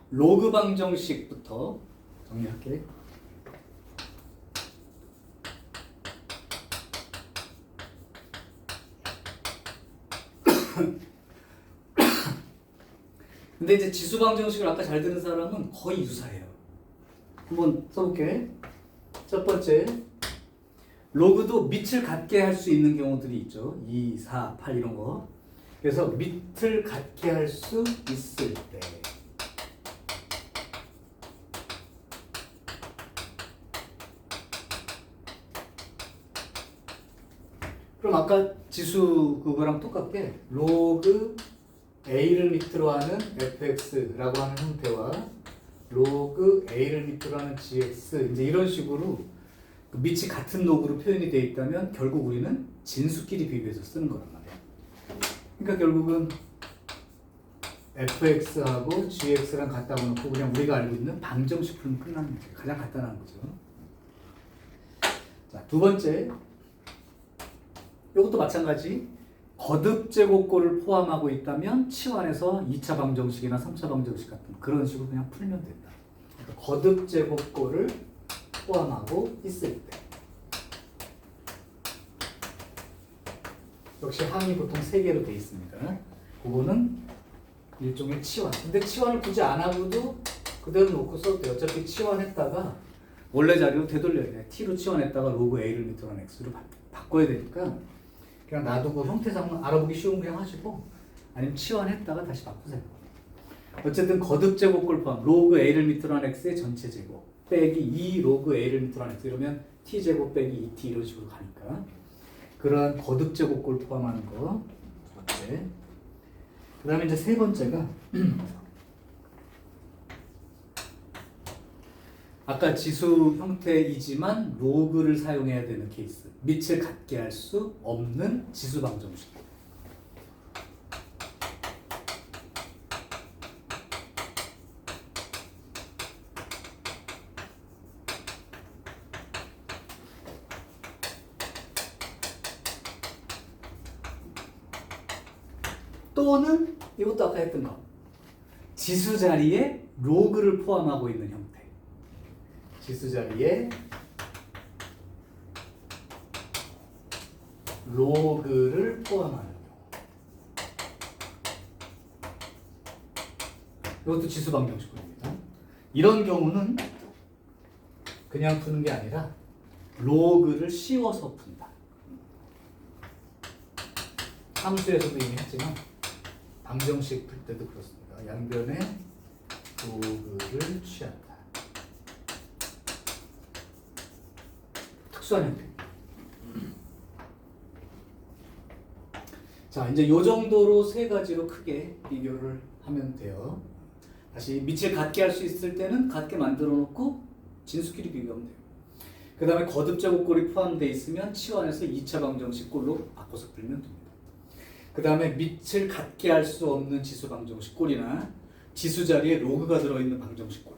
로그 방정식부터 정리할게. 근데 이제 지수 방정식을 아까 잘 듣는 사람은 거의 유사해요. 한번 써볼게. 첫 번째, 로그도 밑을 같게 할 수 있는 경우들이 있죠. 2, 4, 8 이런 거. 그래서 밑을 같게 할 수 있을 때 그럼 아까 지수 그거랑 똑같게 로그 a를 밑으로 하는 fx라고 하는 형태와 로그 a를 밑으로 하는 gx 이제 이런 식으로 밑이 같은 로그로 표현이 되어 있다면 결국 우리는 진수끼리 비교해서 쓰는 거란 말이야. 그러니까 결국은 fx하고 gx랑 같다고 놓고 그냥 우리가 알고 있는 방정식 풀면 끝나는 거죠. 가장 간단한 거죠. 자, 두 번째, 이것도 마찬가지. 거듭 제곱꼴을 포함하고 있다면 치환해서 2차 방정식이나 3차 방정식 같은 그런 식으로 그냥 풀면 된다. 그러니까 거듭 제곱꼴을 포함하고 있을 때 역시 항이 보통 3개로 되어 있습니다. 그거는 일종의 치환. 근데 치환을 굳이 안 하고도 그대로 놓고 써도 돼요. 어차피 치환했다가 원래 자리로 되돌려야 돼. t로 치환했다가 로그 a를 밑으로 한 x로 바꿔야 되니까 그냥 놔두고 형태상은 알아보기 쉬운 거 그냥 하시고 아니면 치환했다가 다시 바꾸세요. 어쨌든 거듭 제곱꼴 포함 로그 a를 밑으로 한 x의 전체 제곱 빼기 2 로그 a를 밑으로 한 x 이러면 t 제곱 빼기 2t 이런 식으로 가니까 그러한 거듭 제곱꼴 포함하는 거 두 번째. 그 다음에 이제 세 번째가 아까 지수 형태이지만 로그를 사용해야 되는 케이스. 밑을 같게 할 수 없는 지수 방정식. 또는 이것도 아까 했던 거. 지수 자리에 로그를 포함하고 있는 형태. 지수 자리에 로그를 포함하는 경우. 이것도 지수 방정식입니다. 이런 경우는 그냥 푸는 게 아니라 로그를 씌워서 푼다. 함수에서도 이미 했지만 방정식 풀 때도 그렇습니다. 양변에 로그를 취한다. 특수한 형태. 자, 이제 요 정도로 세 가지로 크게 비교를 하면 돼요. 다시 밑을 같게 할 수 있을 때는 같게 만들어 놓고 진수끼리 비교하면 돼요. 그 다음에 거듭 제곱꼴이 포함되어 있으면 치환해서 2차 방정식 꼴로 바꿔서 풀면 됩니다. 그 다음에 밑을 같게 할 수 없는 지수 방정식 꼴이나 지수 자리에 로그가 들어있는 방정식 꼴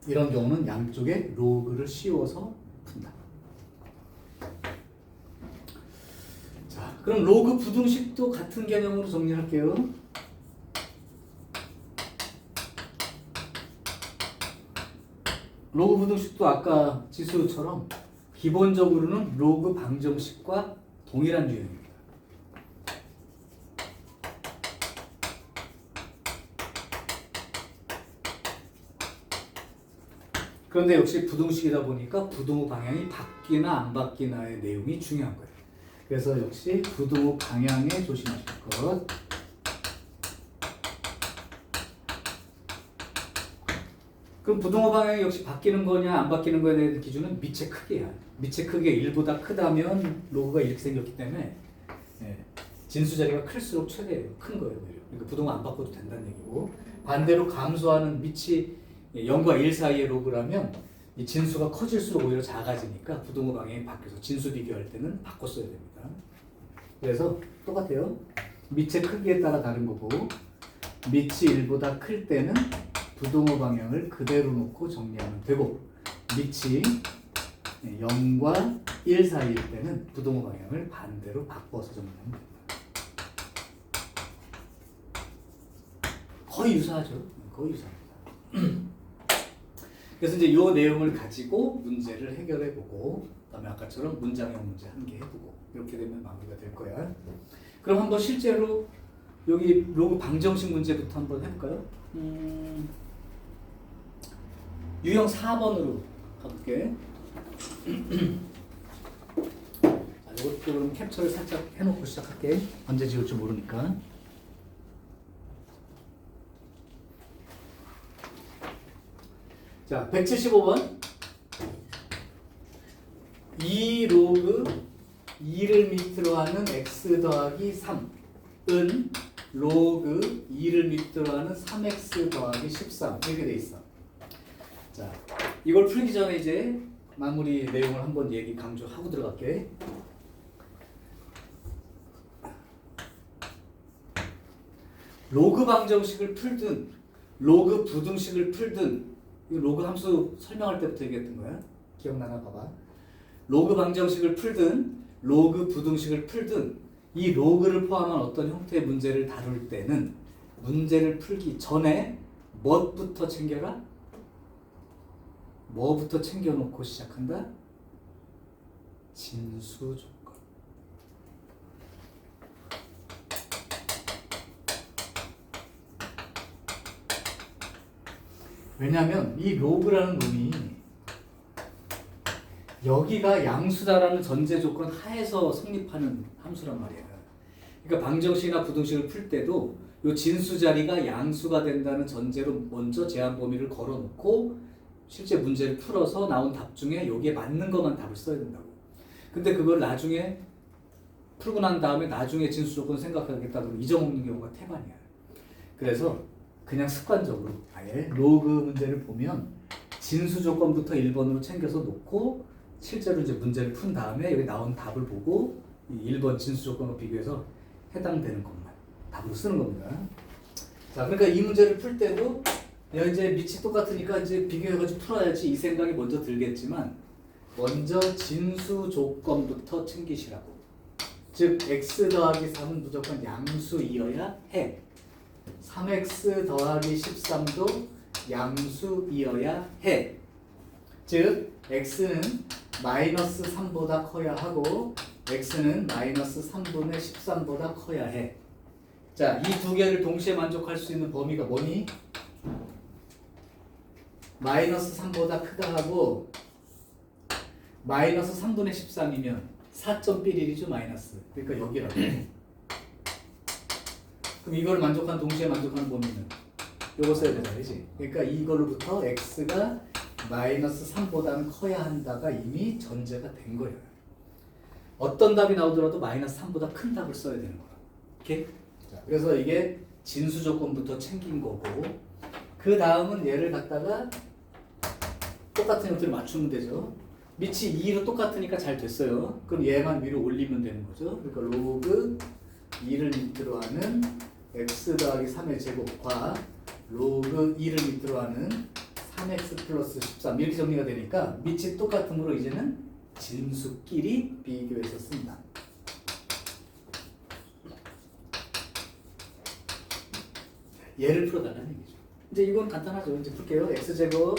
이런 경우는 양쪽에 로그를 씌워서 푼다. 자, 그럼 로그 부등식도 같은 개념으로 정리할게요. 로그 부등식도 아까 지수처럼 기본적으로는 로그 방정식과 동일한 유형입니다. 그런데 역시 부등식이다 보니까 부등호 방향이 바뀌나 안 바뀌나의 내용이 중요한 거예요. 그래서 역시 부등호 방향에 조심하실 것. 그럼 부등호 방향이 역시 바뀌는 거냐 안 바뀌는 거에 대한 기준은 밑의 크기야. 밑의 크기가 1보다 크다면 로그가 이렇게 생겼기 때문에 진수 자리가 클수록 최대예요. 큰 거예요. 그러니까 부등호 안 바꿔도 된다는 얘기고 반대로 감소하는 밑이 0과 1 사이의 로그라면 이 진수가 커질수록 오히려 작아지니까 부등호 방향이 바뀌어서 진수 비교할 때는 바꿔 써야 됩니다. 그래서 똑같아요. 밑의 크기에 따라 다른 거고 밑이 1보다 클 때는 부등호 방향을 그대로 놓고 정리하면 되고 밑이 0과 1 사이일 때는 부등호 방향을 반대로 바꿔서 정리하면 됩니다. 거의 유사하죠. 거의 유사합니다. 그래서 이제 이 내용을 가지고 문제를 해결해보고, 그다음에 아까처럼 문장형 문제 한 개 해보고 이렇게 되면 마무리가 될 거야. 그럼 한번 실제로 여기 로그 방정식 문제부터 한번 해볼까요? 유형 4번으로 가볼게. 자, 이것도 그럼 캡처를 살짝 해놓고 시작할게. 언제 지울지 모르니까. 자, 175번. 2 로그 2를 밑으로 하는 x 더하기 3은 로그 2를 밑으로 하는 3x 더하기 13 이렇게 돼 있어. 자, 이걸 풀기 전에 이제 마무리 내용을 한번 얘기 강조하고 들어갈게. 로그 방정식을 풀든 로그 부등식을 풀든, 이 로그 함수 설명할 때부터 얘기했던 거야. 기억나나 봐봐. 로그 방정식을 풀든 로그 부등식을 풀든 이 로그를 포함한 어떤 형태의 문제를 다룰 때는 문제를 풀기 전에 뭐부터 챙겨라? 뭐부터 챙겨놓고 시작한다? 진수 조건. 왜냐하면 이 로그라는 놈이 여기가 양수다라는 전제 조건 하에서 성립하는 함수란 말이야. 그러니까 방정식이나 부등식을 풀 때도 이 진수 자리가 양수가 된다는 전제로 먼저 제한 범위를 걸어놓고 실제 문제를 풀어서 나온 답 중에 여기에 맞는 것만 답을 써야 된다고. 근데 그걸 나중에 풀고 난 다음에 나중에 진수 조건 생각하겠다 그러면 잊어먹는 경우가 태반이야. 그래서 그냥 습관적으로 아예 로그 문제를 보면 진수 조건부터 1번으로 챙겨서 놓고 실제로 이제 문제를 푼 다음에 여기 나온 답을 보고 1번 진수 조건과 비교해서 해당되는 것만 답으로 쓰는 겁니다. 자, 그러니까 이 문제를 풀 때도 이제 밑이 똑같으니까 이제 비교해가지고 풀어야지 이 생각이 먼저 들겠지만 먼저 진수 조건부터 챙기시라고. 즉 x 더하기 3은 무조건 양수이어야 해. 3x 더하기 13도 양수이어야 해. 즉 x는 마이너스 3보다 커야 하고 x는 마이너스 3분의 13보다 커야 해. 자, 이 두 개를 동시에 만족할 수 있는 범위가 뭐니? 마이너스 3보다 크다 하고 마이너스 3분의 13이면 4.11이죠 마이너스. 그러니까 여기라고. 그럼 이걸 만족한 동시에 만족하는 범위는 요거 써야 되잖아, 그지? 그러니까 이걸로부터 x가 마이너스 3보다는 커야 한다가 이미 전제가 된 거예요. 어떤 답이 나오더라도 마이너스 3보다 큰 답을 써야 되는 거야. 오케이? 자, 그래서 이게 진수 조건부터 챙긴 거고, 그 다음은 얘를 갖다가 똑같은 형태로 맞추면 되죠. 밑이 2로 똑같으니까 잘 됐어요. 그럼 얘만 위로 올리면 되는 거죠. 그러니까 로그 2를 밑으로 하는 x 더하기 3의 제곱과 로그 2를 밑으로 하는 3x 플러스 13 이렇게 정리가 되니까 밑이 똑같으므로 이제는 진수끼리 비교해서 쓴다. 얘를 풀어달라는 얘기죠. 이제 이건 간단하죠. 이제 풀게요. x제곱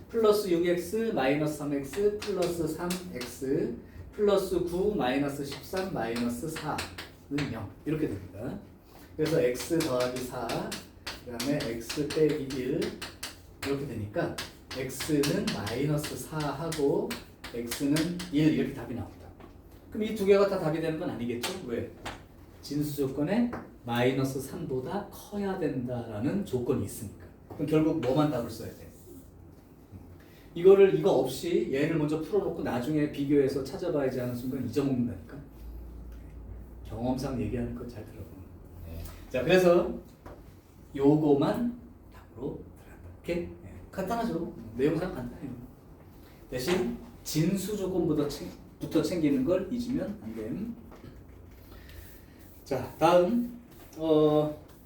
플러스 6x 마이너스 3x 플러스 3x 플러스 9 마이너스 13 마이너스 4는 0 이렇게 됩니다. 그래서 x 더하기 4 그 다음에 x 빼기 1 이렇게 되니까 x는 마이너스 4하고 x는 1 이렇게 답이 나옵니다. 그럼 이 두 개가 다 답이 되는 건 아니겠죠? 왜? 진수 조건에 마이너스 3보다 커야 된다라는 조건이 있으니까. 그럼 결국 뭐만 답을 써야 돼? 이거 없이 얘를 먼저 풀어놓고 나중에 비교해서 찾아봐야지 하는 순간 잊어먹는다니까. 경험상 얘기하는 거 잘 들어보면. 네. 자, 그래서 요거만 답으로 들어간다. 오케이? 네. 간단하죠. 내용상 간단해요. 대신 진수 조건부터 챙기는 걸 잊으면 안 됨. 자, 다음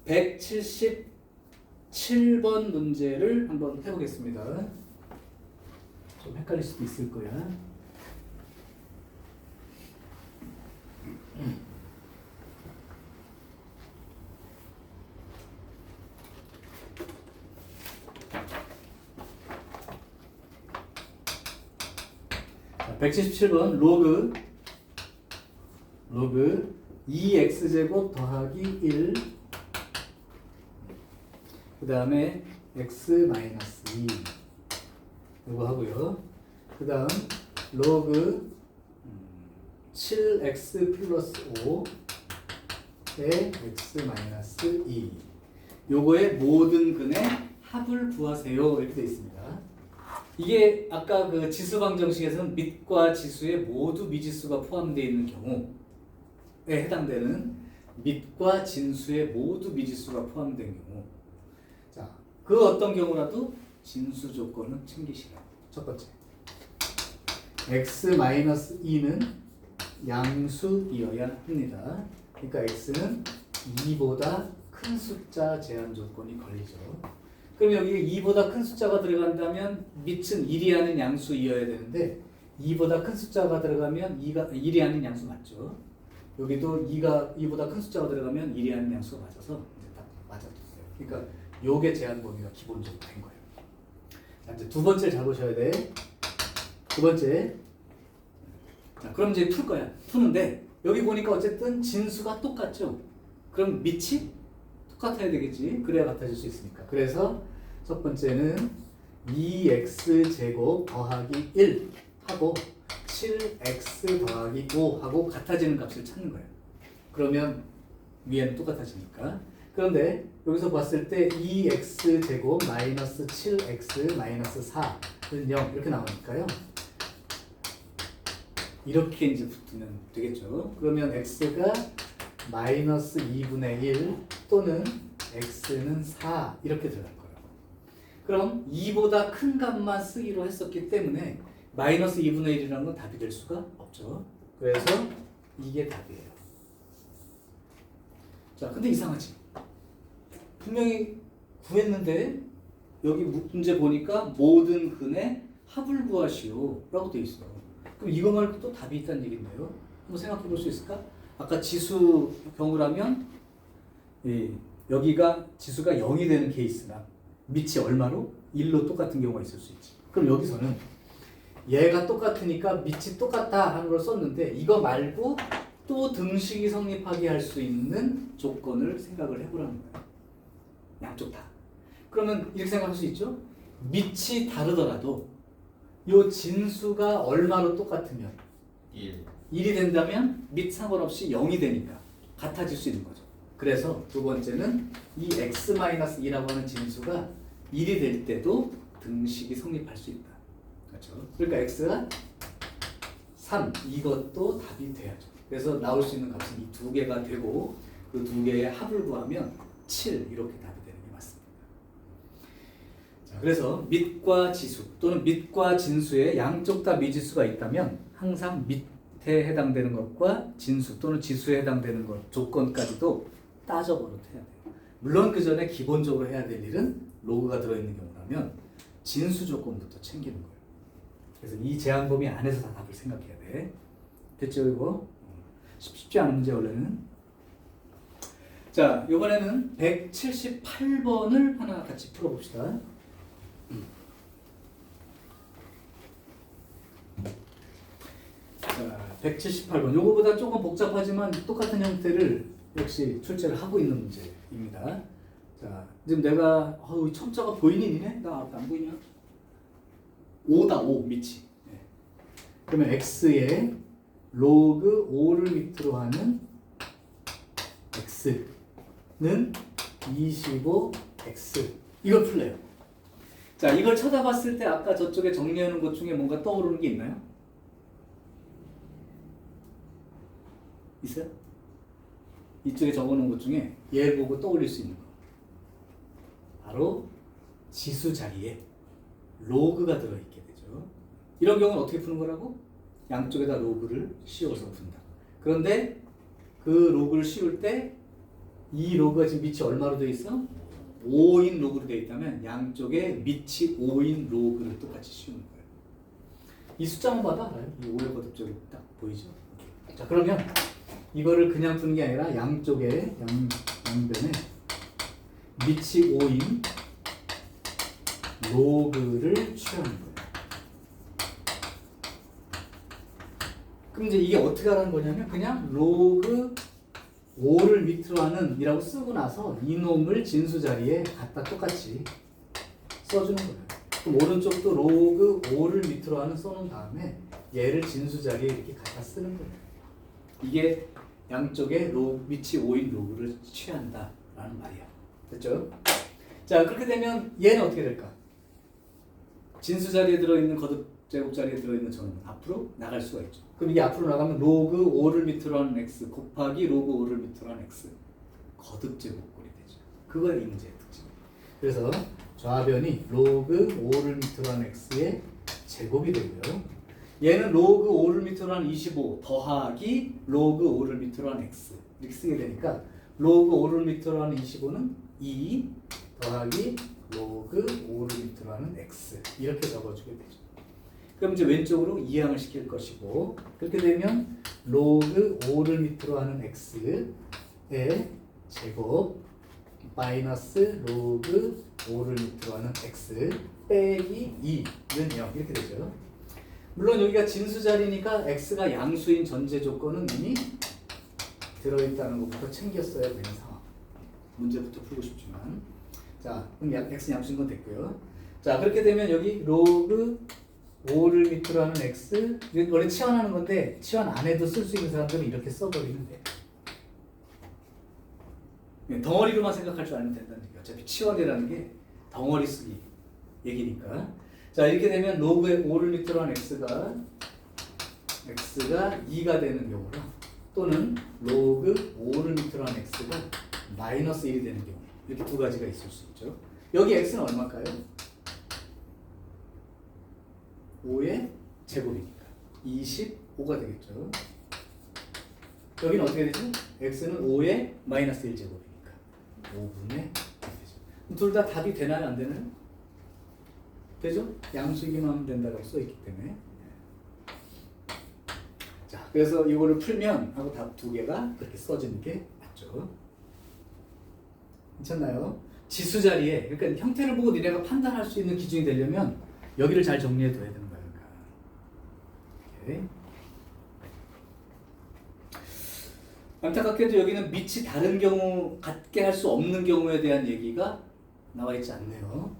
177번 문제를 한번 해보겠습니다. 좀 헷갈릴 수도 있을 거야. 177번 로그 2x제곱 더하기 1 그 다음에 x 마이너스 2 이거 하고요. 그 다음 로그 7x 플러스 5에 x 마이너스 2 요거의 모든 근의 합을 구하세요 이렇게 되어 있습니다. 이게 아까 그 지수 방정식에서는 밑과 지수에 모두 미지수가 포함되어 있는 경우에 해당되는 밑과 진수에 모두 미지수가 포함된 경우. 자, 그 어떤 경우라도 진수 조건은 챙기시라고. 첫 번째, x-2는 양수이어야 합니다. 그러니까 x는 2보다 큰 숫자 제한 조건이 걸리죠. 그럼 여기 2보다 큰 숫자가 들어간다면 밑은 1이 아닌 양수이어야 되는데 2보다 큰 숫자가 들어가면 1이 아닌 양수 맞죠? 여기도 2보다 큰 숫자가 들어가면 1이 아닌 양수가 맞아서 이제 딱 맞아줬어요. 그러니까 요게 제한 범위가 기본적으로 된 거예요. 자, 이제 두 번째를 잘 보셔야 돼. 두 번째. 자, 그럼 이제 풀 거야. 푸는데 여기 보니까 어쨌든 진수가 똑같죠? 그럼 밑이 똑같아야 되겠지. 그래야 같아질 수 있으니까. 그래서 첫 번째는 2x 더하기 1 하고 7x 더하기 5 하고 같아지는 값을 찾는 거예요. 그러면 위에는 똑같아지니까. 그런데 여기서 봤을 때 2x 마이너스 7x 마이너스 4는 0 이렇게 나오니까요. 이렇게 이제 붙으면 되겠죠. 그러면 x가 마이너스 2분의 1 또는 x는 4 이렇게 들어갈 거예요. 그럼 2보다 큰 값만 쓰기로 했었기 때문에 마이너스 2분의 1이라는 건 답이 될 수가 없죠. 그래서 이게 답이에요. 자, 근데 이상하지? 분명히 구했는데 여기 문제 보니까 모든 근의 합을 구하시오 라고 되어 있어. 그럼 이거 말고 또 답이 있다는 얘기인데요. 한번 생각해 볼 수 있을까? 아까 지수 경우라면 여기가 지수가 0이 되는 케이스나 밑이 얼마로? 1로 똑같은 경우가 있을 수 있지. 그럼 여기서는 얘가 똑같으니까 밑이 똑같다 하는 걸 썼는데 이거 말고 또 등식이 성립하게 할 수 있는 조건을 생각을 해보라는 거예요. 양쪽 다. 그러면 이렇게 생각할 수 있죠? 밑이 다르더라도 요 진수가 얼마로 똑같으면 1이 된다면 밑 상관없이 0이 되니까 같아질 수 있는 거죠. 그래서 두 번째는 이 x-2라고 하는 진수가 1이 될 때도 등식이 성립할 수 있다. 그렇죠? 그러니까 x가 3 이것도 답이 돼야죠. 그래서 나올 수 있는 값은 이 두 개가 되고 그 두 개의 합을 구하면 7 이렇게 답이 되는 게 맞습니다. 자, 그래서 밑과 지수 또는 밑과 진수에 양쪽 다 미지수가 있다면 항상 밑에 해당되는 것과 진수 또는 지수에 해당되는 것 조건까지도 따져버릇 해야 돼요. 물론 그 전에 기본적으로 해야 될 일은 로그가 들어있는 경우라면 진수 조건부터 챙기는 거예요. 그래서 이 제한 범위 안에서 다 답을 생각해야 돼. 됐죠 이거? 쉽지 않은 문제 원래는. 자, 이번에는 178번을 하나 같이 풀어봅시다. 자, 178번. 요거보다 조금 복잡하지만 똑같은 형태를 역시 출제를 하고 있는 문제입니다. 자, 지금 내가 첨자가 보이니 니네? 나 안 보이냐? 5다 5 밑이. 네. 그러면 x에 로그 5를 밑으로 하는 x는 25x 이걸 풀래요. 자, 이걸 쳐다봤을 때 아까 저쪽에 정리하는 것 중에 뭔가 떠오르는 게 있나요? 있어요? 이쪽에 적어놓은 것 중에 얘를 보고 떠올릴 수 있는 거 바로 지수 자리에 로그가 들어있게 되죠. 이런 경우는 어떻게 푸는 거라고? 양쪽에다 로그를 씌워서 푼다. 그런데 그 로그를 씌울 때 이 로그가 지금 밑이 얼마로 되어 있어? 5인 로그로 되어 있다면 양쪽에 밑이 5인 로그를 똑같이 씌우는 거예요. 이 숫자만 봐도 알아요. 이 5의 거듭적이 딱 보이죠? 자, 그러면 이거를 그냥 푸는 게 아니라 양쪽에 양변에 밑이 5인 로그를 취하는 거예요. 그럼 이제 이게 어떻게 하라는 거냐면 그냥 로그 5를 밑으로 하는 이라고 쓰고 나서 이놈을 진수 자리에 갖다 똑같이 써주는 거예요. 그럼 오른쪽도 로그 5를 밑으로 하는 써놓은 다음에 얘를 진수 자리에 이렇게 갖다 쓰는 거예요. 이게 양쪽에 밑이 5인 로그를 취한다라는 말이야. 됐죠? 자, 그렇게 되면 얘는 어떻게 될까? 진수 자리에 들어있는 거듭 제곱 자리에 들어있는 저는 앞으로 나갈 수가 있죠. 그럼 이게 앞으로 나가면 로그 5를 밑으로 하는 x 곱하기 로그 5를 밑으로 하는 x 거듭 제곱꼴이 되죠. 그거가 이 문제의 특징. 그래서 좌변이 로그 5를 밑으로 하는 x의 제곱이 되고요. 얘는 로그 5를 밑으로 하는 25 더하기 로그 5를 밑으로 하는 x 이렇게 쓰게 되니까 로그 5를 밑으로 하는 25는 2 더하기 로그 5를 밑으로 하는 x 이렇게 적어주게 되죠. 그럼 이제 왼쪽으로 이항을 시킬 것이고 그렇게 되면 로그 5를 밑으로 하는 x의 제곱 마이너스 로그 5를 밑으로 하는 x 빼기 2는 0 이렇게 되죠. 물론 여기가 진수 자리니까 x가 양수인 전제 조건은 이미 들어있다는 것부터 챙겼어야 되는 상황. 문제부터 풀고 싶지만 자 그럼 x 양수인 건 됐고요. 자 그렇게 되면 여기 로그 5를 밑으로 하는 x 원래 치환하는 건데 치환 안 해도 쓸 수 있는 사람들은 이렇게 써버리면 돼요. 덩어리로만 생각할 줄 알면 된다는 얘기예요. 어차피 치환이라는 게 덩어리 쓰기 얘기니까. 자 이렇게 되면 로그의 5를 밑으로 한 x가 2가 되는 경우랑 또는 로그 5를 밑으로 한 x가 마이너스 1이 되는 경우 이렇게 두 가지가 있을 수 있죠. 여기 x는 얼마일까요? 5의 제곱이니까 25가 되겠죠. 여기는 어떻게 되죠? x는 5의 마이너스 1 제곱이니까 5분의 1 되죠. 둘 다 답이 되나요? 안 되나요? 되죠? 양수이기만 하면 된다고 써있기 때문에. 자, 그래서 이거를 풀면 하고 답 두 개가 그렇게 써지는 게 맞죠. 괜찮나요? 지수 자리에 그러니까 형태를 보고 니네가 판단할 수 있는 기준이 되려면 여기를 잘 정리해 둬야 되는 거야. 오케이. 안타깝게도 여기는 밑이 다른 경우 같게 할 수 없는 경우에 대한 얘기가 나와 있지 않네요.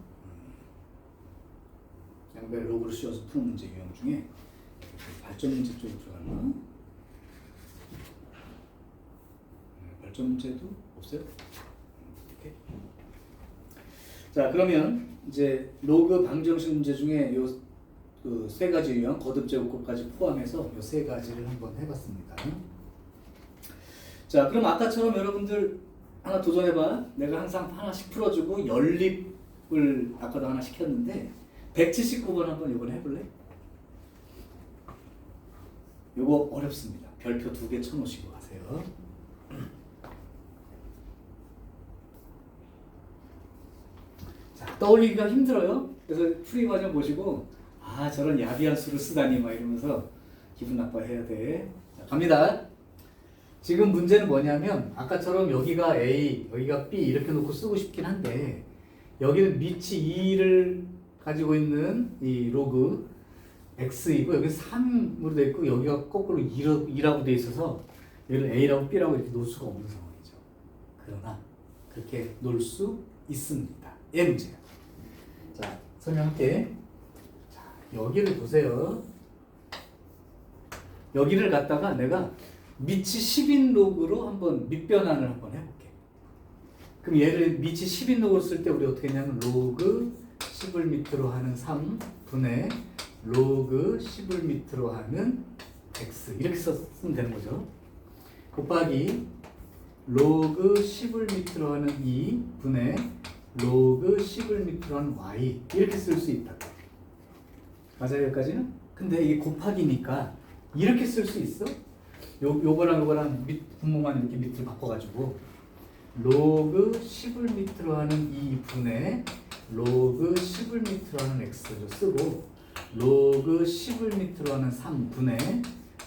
양변 로그를 씌워서 푸는 문제 유형 중에 발전 문제 쪽에 들어갔나? 발전 문제도 없어요? 이렇게. 자 그러면 이제 로그 방정식 문제 중에 요 그 세 가지 유형 거듭 제곱까지 포함해서 요 세 가지를 한번 해봤습니다. 자 그럼 아까처럼 여러분들 하나 도전해봐. 내가 항상 하나씩 풀어주고 연립을 아까도 하나 시켰는데 179번 한번 이번에 해볼래? 요거 어렵습니다. 별표 2개 쳐놓으시고 하세요. 자 떠올리기가 힘들어요. 그래서 풀이 과정 보시고 아 저런 야비한 수를 쓰다니 막 이러면서 기분 나빠해야 돼. 자, 갑니다. 지금 문제는 뭐냐면 아까처럼 여기가 A, 여기가 B 이렇게 놓고 쓰고 싶긴 한데 여기는 밑이 2를 가지고 있는 이 로그 X이고 여기 3으로 되어 있고 여기가 거꾸로 2라고 되어 있어서 여기를 A라고 B라고 이렇게 놓을 수가 없는 상황이죠. 그러나 그렇게 놓을 수 있습니다. 얘 문제야. 자 설명할게. 자 여기를 보세요. 여기를 갖다가 내가 밑이 10인 로그로 한번 밑변환을 한번 해볼게. 그럼 얘를 밑이 10인 로그로 쓸 때 우리 어떻게 했냐면 로그 10을 밑으로 하는 3분의 로그 10을 밑으로 하는 x 이렇게 쓰면 되는 거죠. 곱하기 로그 10을 밑으로 하는 2분의 로그 10을 밑으로 하는 y 이렇게 쓸 수 있다. 맞아요 여기까지는? 근데 이게 곱하기니까 이렇게 쓸 수 있어? 요거랑 분모만 이렇게 밑으로 바꿔가지고 로그 10을 밑으로 하는 2분의 로그 10을 밑으로 하는 x를 쓰고 로그 10을 밑으로 하는 3분의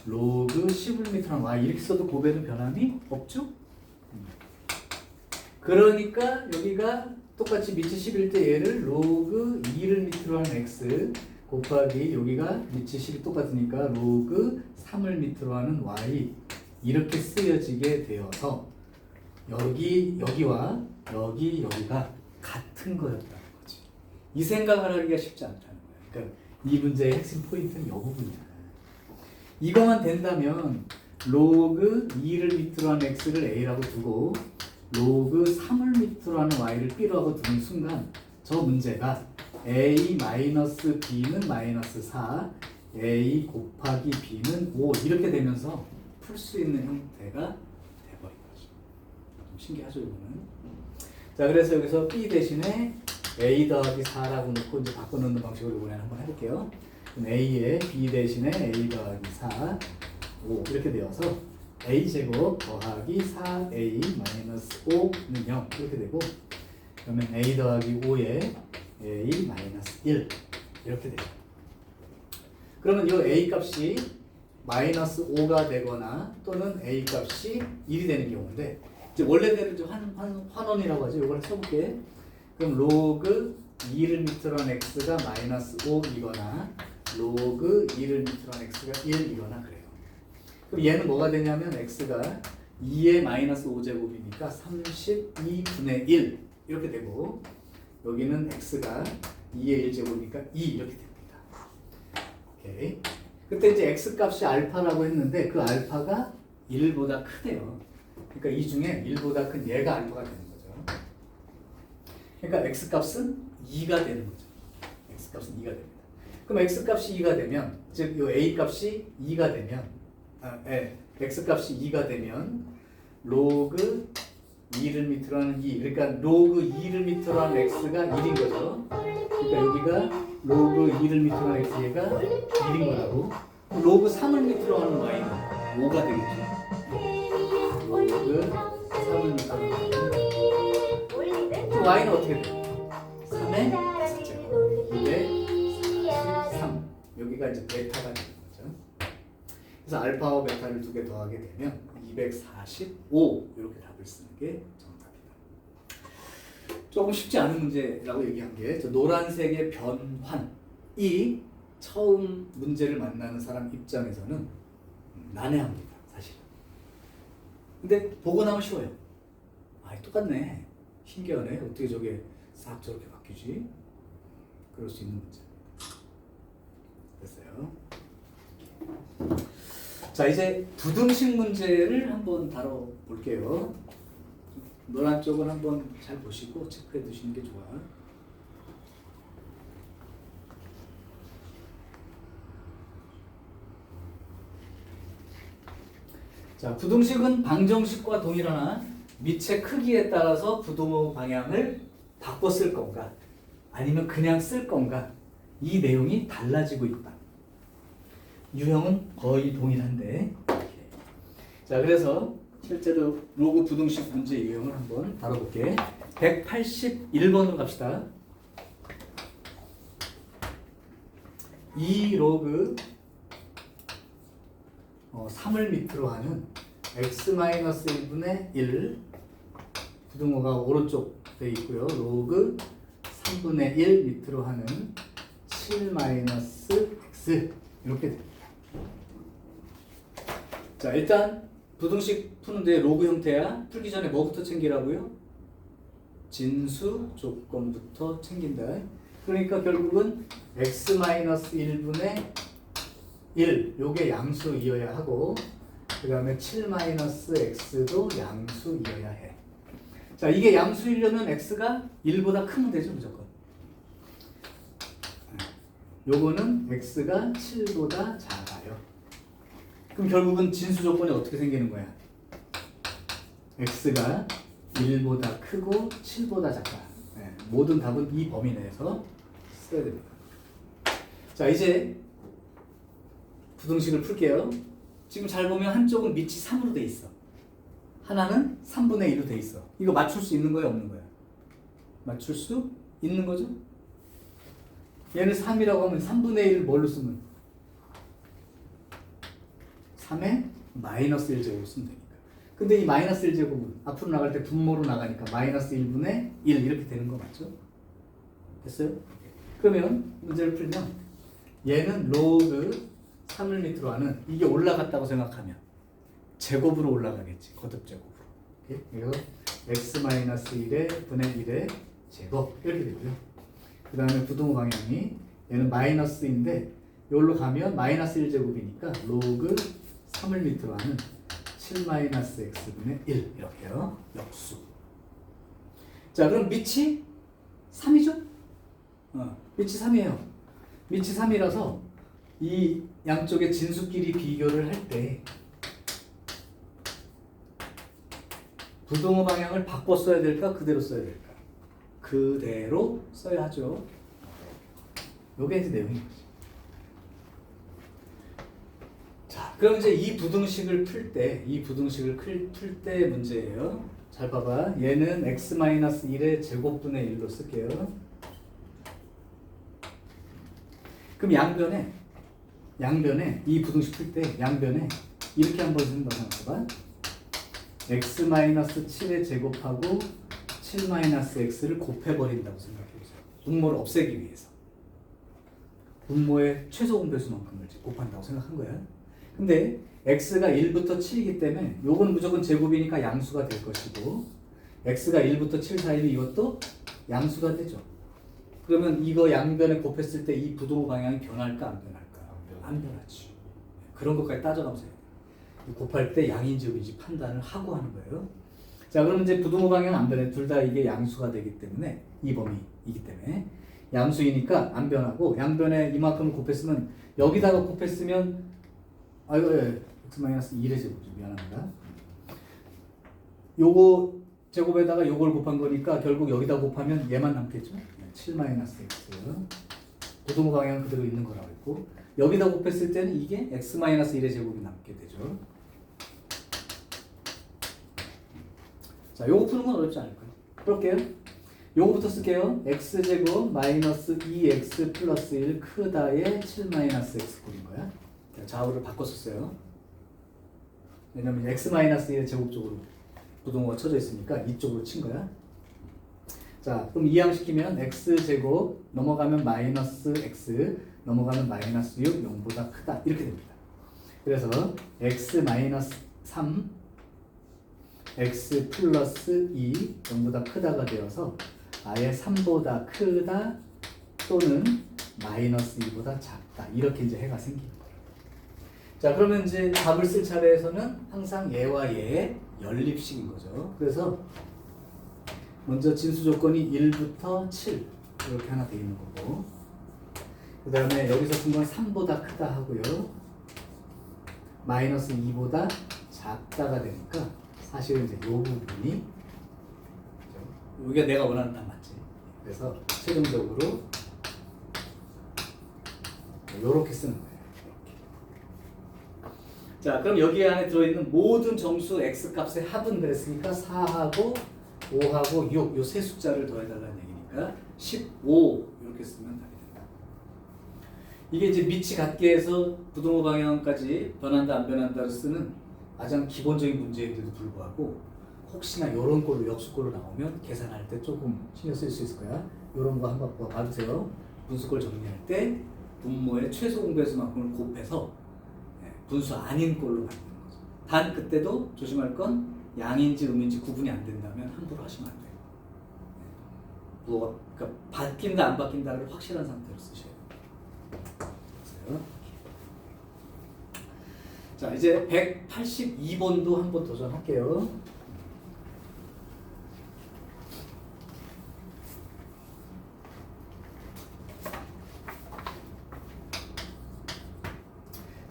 로그 10을 밑으로 하는 y 이렇게 써도 곱에는 변함이 없죠? 그러니까 여기가 똑같이 밑이 10일 때 얘를 로그 2를 밑으로 하는 x 곱하기 여기가 밑이 10이 똑같으니까 로그 3을 밑으로 하는 y 이렇게 쓰여지게 되어서 여기와 여기가 같은 거였다는 거지. 이 생각을 하기가 쉽지 않다는 거야. 그러니까 이 문제의 핵심 포인트는 이 부분이야. 이거만 된다면 로그 2를 밑으로 하는 x를 a라고 두고 로그 3을 밑으로 하는 y를 b로 하고 두는 순간 저 문제가 a-b는 -4 a 곱하기 b는 5 이렇게 되면서 풀 수 있는 형태가 돼버린 거죠. 좀 신기하죠 이거는. 자 그래서 여기서 b 대신에 a 더하기 4라고 놓고 이제 바꿔놓는 방식으로 이번에 한번 해볼게요. 그럼 a에 b 대신에 a 더하기 4 5 이렇게 되어서 a 제곱 더하기 4a 마이너스 5는 0 이렇게 되고 그러면 a 더하기 5에 a 마이너스 1 이렇게 되죠. 그러면 이 a 값이 마이너스 5가 되거나 또는 a 값이 1이 되는 경우인데 이제 원래대로 좀 환원이라고 하죠. 이걸 써볼게. 그럼 로그 2를 밑으로 한 x가 마이너스 5이거나 로그 2를 밑으로 한 x가 1이거나 그래요. 그럼 얘는 뭐가 되냐면 x가 2의 마이너스 5제곱이니까 32분의 1 이렇게 되고 여기는 x가 2의 1제곱이니까 2 이렇게 됩니다. 오케이. 그때 이제 x 값이 알파라고 했는데 그 알파가 1보다 크대요. 그러니까 이 중에 1보다 큰 얘가 알파가 되는 거죠. 그러니까 x 값은 2가 되는 거죠. x 값은 2가 됩니다. 그럼 x 값이 2가 되면 즉 이 a 값이 2가 되면 x 값이 2가 되면 로그 2를 밑으로 하는 2 그러니까 로그 2를 밑으로 하는 x가 1인 거죠. 그러니까 여기가 로그 2를 밑으로 하는 x가 1인 거라고. 로그 3을 밑으로 하는 y는 5가 되겠죠. 로그 3을 밑으로 하는 y는 y는 어떻게 돼요? 3의 x제곱 243 여기가 이제 베타가 되는 거죠. 그래서 알파와 베타를 두 개 더하게 되면 245 이렇게 답을 쓰는 게 정답이다. 조금 쉽지 않은 문제라고 얘기한 게 저 노란색의 변환이 처음 문제를 만나는 사람 입장에서는 난해합니다. 사실. 근데 보고 나면 쉬워요. 아, 똑같네. 신기하네. 어떻게 저게 싹 저렇게 바뀌지? 그럴 수 있는 문제입니다. 됐어요. 자 이제 부등식 문제를 한번 다뤄볼게요. 노란 쪽은 한번 잘 보시고 체크해 두시는 게 좋아. 자 부등식은 방정식과 동일하나 밑의 크기에 따라서 부등호 방향을 바꿔 쓸 건가 아니면 그냥 쓸 건가 이 내용이 달라지고 있다. 유형은 거의 동일한데 자 그래서 실제로 로그 부등식 문제 유형을 한번 다뤄볼게. 181번으로 갑시다. 2 로그 3을 밑으로 하는 x-1분의 1 부등호가 오른쪽 돼 있고요. 로그 3분의 1 밑으로 하는 7-x 이렇게 됩니다. 자 일단 부등식 푸는데 로그 형태야. 풀기 전에 뭐부터 챙기라고요? 진수 조건부터 챙긴다. 그러니까 결국은 x-1분의 1 요게 양수이어야 하고 그 다음에 7-x도 양수이어야 해. 자 이게 양수이려면 x가 1보다 크면 되죠 무조건. 요거는 x가 7보다 작아요. 그럼 결국은 진수 조건이 어떻게 생기는 거야? x가 1보다 크고 7보다 작다. 네, 모든 답은 이 범위 내에서 써야 됩니다. 자 이제 부등식을 풀게요. 지금 잘 보면 한쪽은 밑이 3으로 돼 있어. 하나는 3분의 1로 돼 있어. 이거 맞출 수 있는 거야 없는 거야? 맞출 수 있는 거죠? 얘는 3이라고 하면 3분의 1을 뭘로 쓰면? 3의 마이너스 1제곱으로 쓰면 되니까. 근데 이 마이너스 1제곱은 앞으로 나갈 때 분모로 나가니까 마이너스 1분의 1 이렇게 되는 거 맞죠? 됐어요? 그러면 문제를 풀면 얘는 로그 3을 밑으로 하는 이게 올라갔다고 생각하면 제곱으로 올라가겠지. 거듭 제곱으로. 그래서 x-1의 분의 1의 제곱 이렇게 되고요. 그 다음에 부동호 방향이 얘는 마이너스인데 여기로 가면 마이너스 1제곱이니까 로그 3을 밑으로 하는 7-x분의 1 이렇게요. 역수. 자 그럼 밑이 3이죠? 밑이 3이에요. 밑이 3이라서 이 양쪽의 진수끼리 비교를 할 때 부동호 방향을 바꿔 써야 될까? 그대로 써야 될까? 그대로 써야 하죠. 요게 이제 내용인 거지. 자, 그럼 이제 이 부등식을 풀 때 문제예요. 잘 봐봐. 얘는 x-1의 제곱분의 1로 쓸게요. 그럼 양변에 이 부등식 풀 때 양변에 이렇게 한번 쓴다고 생각해봐. x-7의 제곱하고 7-x를 곱해버린다고 생각해보세요. 분모를 없애기 위해서. 분모의 최소 공배수만큼을 곱한다고 생각한 거야. 근데 x가 1부터 7이기 때문에 요건 무조건 제곱이니까 양수가 될 것이고 x가 1부터 7 사이면 이것도 양수가 되죠. 그러면 이거 양변에 곱했을 때 이 부동호 방향이 변할까 안 변할까? 안 변하지. 그런 것까지 따져가면서 곱할 때 양인지 음인지 판단을 하고 하는 거예요. 자, 그럼 이제 부동호 방향 안 변해. 둘 다 이게 양수가 되기 때문에 이 범위이기 때문에 양수이니까 안 변하고 양변에 이만큼 곱했으면 여기다가 곱했으면 x-2의 제곱이죠. 미안합니다. 요거 제곱에다가 요걸 곱한 거니까 결국 여기다 곱하면 얘만 남겠죠. 7-x 부동호 방향은 그대로 있는 거라고 했고 여기다 곱했을 때는 이게 x-1의 제곱이 남게 되죠. 자, 요거 푸는 건 어렵지 않을 거예요. 그럴게요. 요거부터 쓸게요. x제곱 마이너스 2x 플러스 1 크다의 7-x 꼴인 거야. 좌우를 바꿨었어요. 왜냐면 x-1의 제곱 쪽으로 부동호가 쳐져 있으니까 이쪽으로 친 거야. 자, 그럼 이항시키면 x제곱 넘어가면 마이너스 x 넘어가면 마이너스 6 0보다 크다 이렇게 됩니다. 그래서 x-3 x 플러스 2 0보다 크다가 되어서 아예 3보다 크다 또는 마이너스 2보다 작다 이렇게 이제 해가 생기는 거예요. 자, 그러면 이제 답을 쓸 차례에서는 항상 얘와 얘의 연립식인 거죠. 그래서 먼저 진수 조건이 1부터 7 이렇게 하나 돼 있는 거고 그 다음에 여기서 쓴 건 3보다 크다 하고요. 마이너스 2보다 작다가 되니까 사실은 이제 이 부분이 여기가 내가 원하는 답 맞지? 그래서 최종적으로 이렇게 쓰는 거예요. 이렇게. 자, 그럼 여기 안에 들어있는 모든 정수 x 값의 합은 그랬으니까 4하고 5하고 6 요 세 숫자를 더해달라는 얘기니까 15 이렇게 쓰면 답이 된다. 이게 이제 밑이 같게 해서 부동호 방향까지 변한다 안 변한다를 쓰는 가장 기본적인 문제인데도 불구하고 혹시나 이런 걸로 역수꼴로 나오면 계산할 때 조금 신경 쓸 수 있을 거야. 이런 거 한번 봐주세요. 분수꼴 정리할 때 분모의 최소 공배수만큼을 곱해서 분수 아닌 꼴로 만드는 거죠. 단 그때도 조심할 건 양인지 음인지 구분이 안 된다면 함부로 하시면 안 돼요. 뭐 그러니까 바뀐다 안 바뀐다를 확실한 상태로 쓰셔야 돼요. 자, 이제 182번도 한번 도전할게요.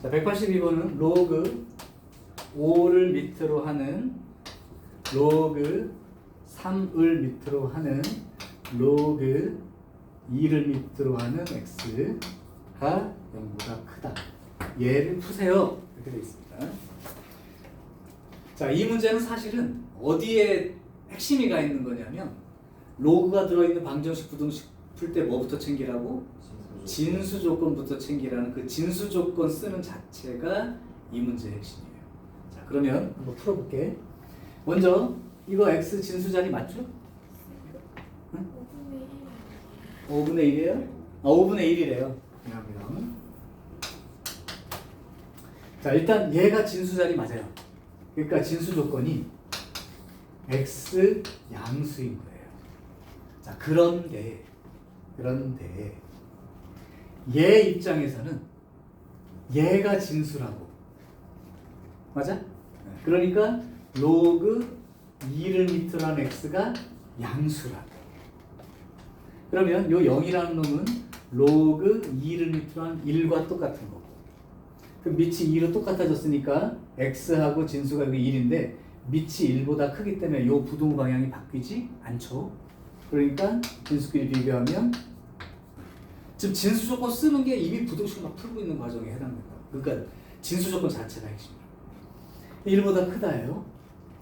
자, 182번은 로그 5를 밑으로 하는 로그 3을 밑으로 하는 로그 2를 밑으로 하는 x가 0보다 크다. 얘를 푸세요. 이렇게 되어 있습니다. 자, 이 문제는 사실은 어디에 핵심이 가 있는 거냐면 로그가 들어있는 방정식 부등식 풀 때 뭐부터 챙기라고? 진수 조건부터 챙기라는 그 진수 조건 쓰는 자체가 이 문제의 핵심이에요. 자, 그러면 한번 풀어볼게. 먼저 이거 x 진수 자리 맞죠? 응? 5분의 1이에요? 5분의 1이래요. 미안합니다. 자, 일단 얘가 진수 자리 맞아요. 그러니까 진수 조건이 x 양수인 거예요. 자, 그런데 얘 입장에서는 얘가 진수라고. 맞아? 그러니까 로그 2를 밑으로 한 x가 양수라고. 그러면 요 0이라는 놈은 로그 2를 밑으로 한 1과 똑같은 거고. 그럼 밑이 2로 똑같아졌으니까 x하고 진수가 여기 1인데 밑이 1보다 크기 때문에 요 부등호 방향이 바뀌지 않죠. 그러니까 진수끼리 비교하면 지금 진수 조건 쓰는 게 이미 부등식을 막 풀고 있는 과정에 해당된다. 그러니까 진수 조건 자체가 핵심이에요. 1보다 크다예요.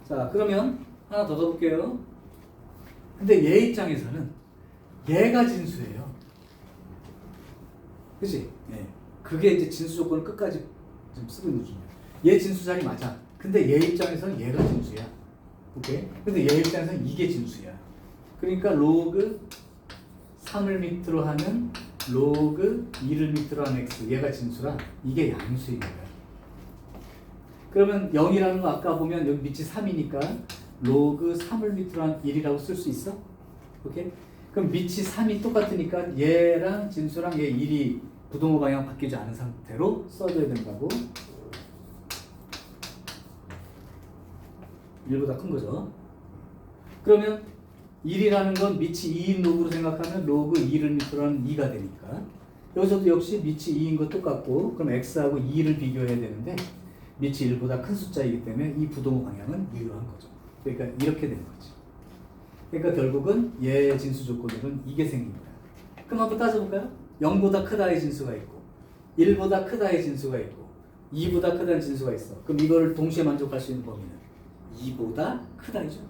자, 그러면 하나 더 넣어볼게요. 근데 얘 입장에서는 얘가 진수예요. 그치? 예. 그게 이제 진수 조건을 끝까지 좀 쓰고 있는 중이에요. 얘 진수 자리 맞아. 근데 얘 입장에서는 얘가 진수야. 오케이? 근데 얘 입장에서는 이게 진수야. 그러니까 로그 3을 밑으로 하는 로그 2를 밑으로 하는 x, 얘가 진수라 이게 양수인 거야. 그러면 0이라는 거 아까 보면 여기 밑이 3이니까 로그 3을 밑으로 한 1이라고 쓸 수 있어? 오케이? 그럼 밑이 3이 똑같으니까 얘랑 진수랑 얘 1이 부등호 방향 바뀌지 않은 상태로 써줘야 된다고. 1보다 큰 거죠. 그러면 1이라는 건 밑이 2인 로그로 생각하면 로그 2를 밑으로 하는 2가 되니까 여기서도 역시 밑이 2인 거 똑같고 그럼 x하고 2를 비교해야 되는데 밑이 1보다 큰 숫자이기 때문에 이 부등호 방향은 유효한 거죠. 그러니까 이렇게 되는 거지. 그러니까 결국은 얘 진수 조건으로는 이게 생깁니다. 그럼 한번 따져볼까요? 0보다 크다의 진수가 있고 1보다 크다의 진수가 있고 2보다 크다는 진수가 있어. 그럼 이거를 동시에 만족할 수 있는 범위는 2보다 크다이죠.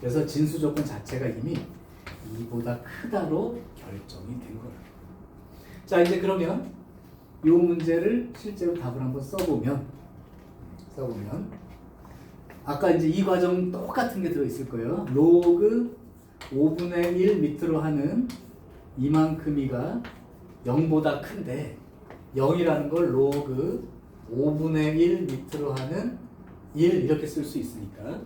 그래서 진수 조건 자체가 이미 2보다 크다로 결정이 된 거예요. 자, 이제 그러면 이 문제를 실제로 답을 한번 써보면 아까 이제 이 과정 똑같은 게 들어있을 거예요. 로그 5분의 1 밑으로 하는 이만큼이가 0보다 큰데 0이라는 걸 로그 5분의 1 밑으로 하는 1 이렇게 쓸 수 있으니까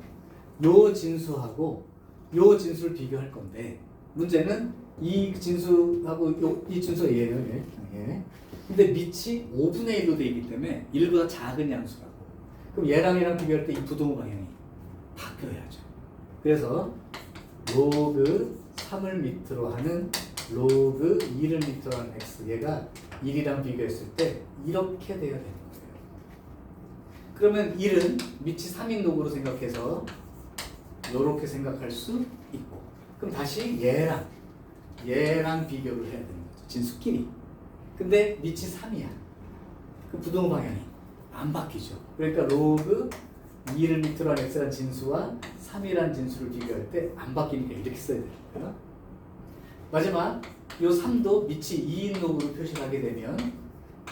요 진수하고 요 진수를 비교할 건데 문제는 이 진수하고 이 진수가 얘예요. 예. 근데 밑이 5분의 1로 되어 있기 때문에 1보다 작은 양수라고. 그럼 얘랑 비교할 때 이 부등호 방향이 바뀌어야죠. 그래서 로그 3을 밑으로 하는 로그 2를 밑으로 하는 x 얘가 1이랑 비교했을 때 이렇게 돼야 되는 거예요. 그러면 1은 밑이 3인 로그로 생각해서 이렇게 생각할 수 있고 그럼 다시 얘랑 비교를 해야 되는 거죠. 진수끼리. 근데 밑이 3이야. 그 부등호 방향이 안 바뀌죠. 그러니까 로그 2를 밑으로 한 x란 진수와 3이란 진수를 비교할 때 안 바뀌니까 이렇게 써야 됩니다. 마지막 요 3도 밑이 2인 로그로 표시를 하게 되면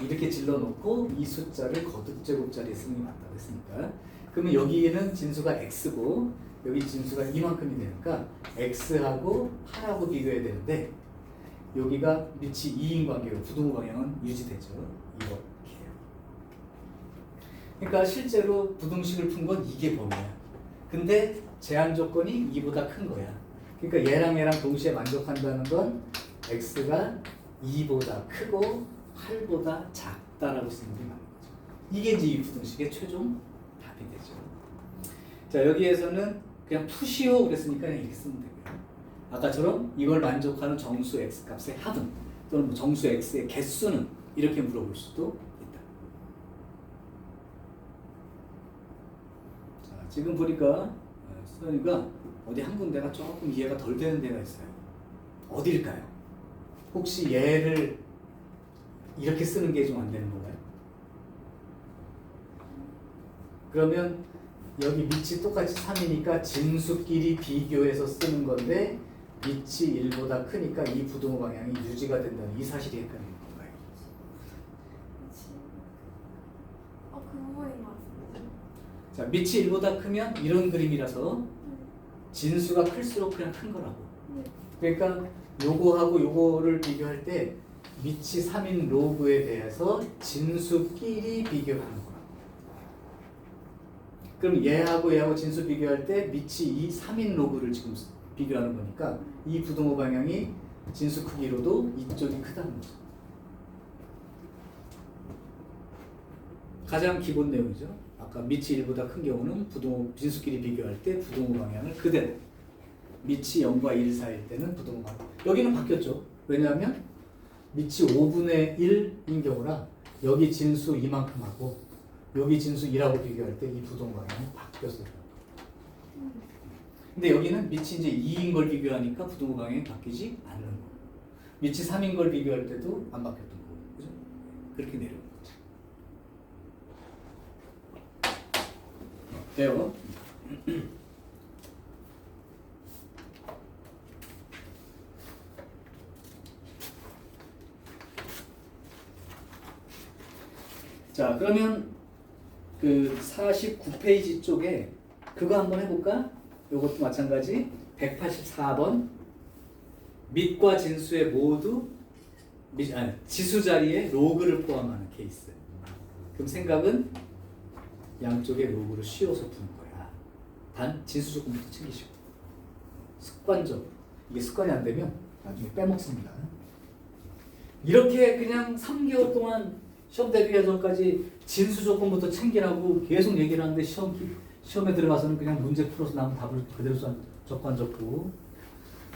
이렇게 질러놓고 이 숫자를 거듭제곱자리에 쓰는 게 맞다고 했으니까 그러면 여기는 진수가 x고 여기 진수가 이만큼이 되니까 x하고 8하고 비교해야 되는데 여기가 밑이 2인 관계로 부등호 방향은 유지되죠. 이렇게요. 그러니까 실제로 부등식을 푼 건 이게 범위야. 근데 제한 조건이 2보다 큰 거야. 그러니까 얘랑 동시에 만족한다는 건 x가 2보다 크고 8보다 작다라고 쓰는 게 맞는 거죠. 이게 이제 이 부등식의 최종 답이 되죠. 자, 여기에서는 그냥 푸시오 그랬으니까 그냥 이렇게 쓰면 되고요. 아까처럼 이걸 만족하는 정수 x 값의 합은 또는 뭐 정수 x의 개수는 이렇게 물어볼 수도 있다. 자, 지금 보니까 수현이가 어디 한 군데가 조금 이해가 덜 되는 데가 있어요. 어딜까요? 혹시 얘를 이렇게 쓰는 게 좀 안 되는 건가요? 그러면 여기 밑이 똑같이 3이니까 진수끼리 비교해서 쓰는 건데 밑이 1보다 크니까 이 부등호 방향이 유지가 된다는 이 사실이 헷갈리는 건가요? 그거인 것 같은데. 자, 밑이 1보다 크면 이런 그림이라서 진수가 클수록 그냥 큰 거라고. 그러니까 요거하고 요거를 비교할 때 밑이 3인 로그에 대해서 진수끼리 비교하는 거라고. 그럼 얘하고 진수 비교할 때 밑이 이 3인 로그를 지금 비교하는 거니까 이 부등호 방향이 진수 크기로도 이쪽이 크다는 거죠. 가장 기본 내용이죠. 아까 밑이 1보다 큰 경우는 부등호 진수끼리 비교할 때 부등호 방향을 그대로, 밑이 0과 1 사이일 때는 부등호 방향. 여기는 바뀌었죠. 왜냐하면 밑이 5분의 1인 경우라 여기 진수 이만큼하고 여기 진수 2라고 비교할 때 이 부등호 방향이 바뀌었어요. 근데 여기는 밑이 이제 2인 걸 비교하니까 부등호 방향이 바뀌지 않는 거예요. 밑이 3인 걸 비교할 때도 안 바뀌었던 거고, 그죠? 그렇게 내려오는 거죠. 돼요? 자, 그러면 그 49페이지 쪽에 그거 한번 해볼까? 이것도 마찬가지. 184번 밑과 진수의 모두 지수 자리에 로그를 포함하는 케이스. 그럼 생각은 양쪽에 로그를 씌워서 푸는 거야. 단 진수 조건부터 챙기시고. 습관적으로. 이게 습관이 안 되면 나중에 빼먹습니다. 이렇게 그냥 3개월 동안 시험 대비하기 전까지 진수 조건부터 챙기라고 계속 얘기를 하는데 시험에 들어가서는 그냥 문제 풀어서 나온 답을 그대로 적관 적고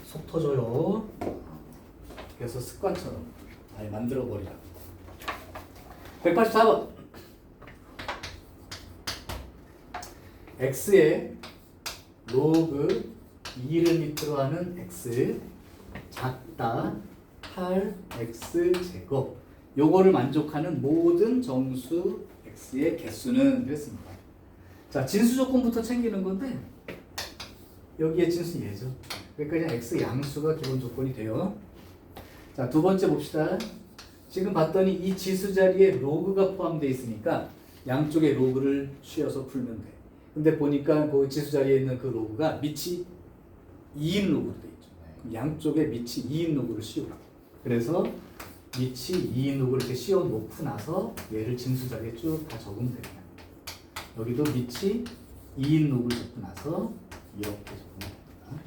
속 터져요. 그래서 습관처럼 아예 만들어버리라. 184번 x의 로그 2를 밑으로 하는 x 작다 8x 제곱 요거를 만족하는 모든 정수 x의 개수는 그랬습니다. 자, 진수 조건부터 챙기는 건데 여기에 진수 얘죠. 그러니까 그냥 x 양수가 기본 조건이 돼요. 자, 두 번째 봅시다. 지금 봤더니 이 지수 자리에 로그가 포함되어 있으니까 양쪽에 로그를 씌워서 풀면 돼. 근데 보니까 그 지수 자리에 있는 그 로그가 밑이 2인 로그로 되어 있죠. 양쪽에 밑이 2인 로그를 씌우라고. 그래서 밑이 2인 로그를 이렇게 씌워 놓고 나서 얘를 진수 자리에 쭉 다 적으면 됩니다. 여기도 밑이 2인 로그를 적고 나서 이렇게 적으면 됩니다.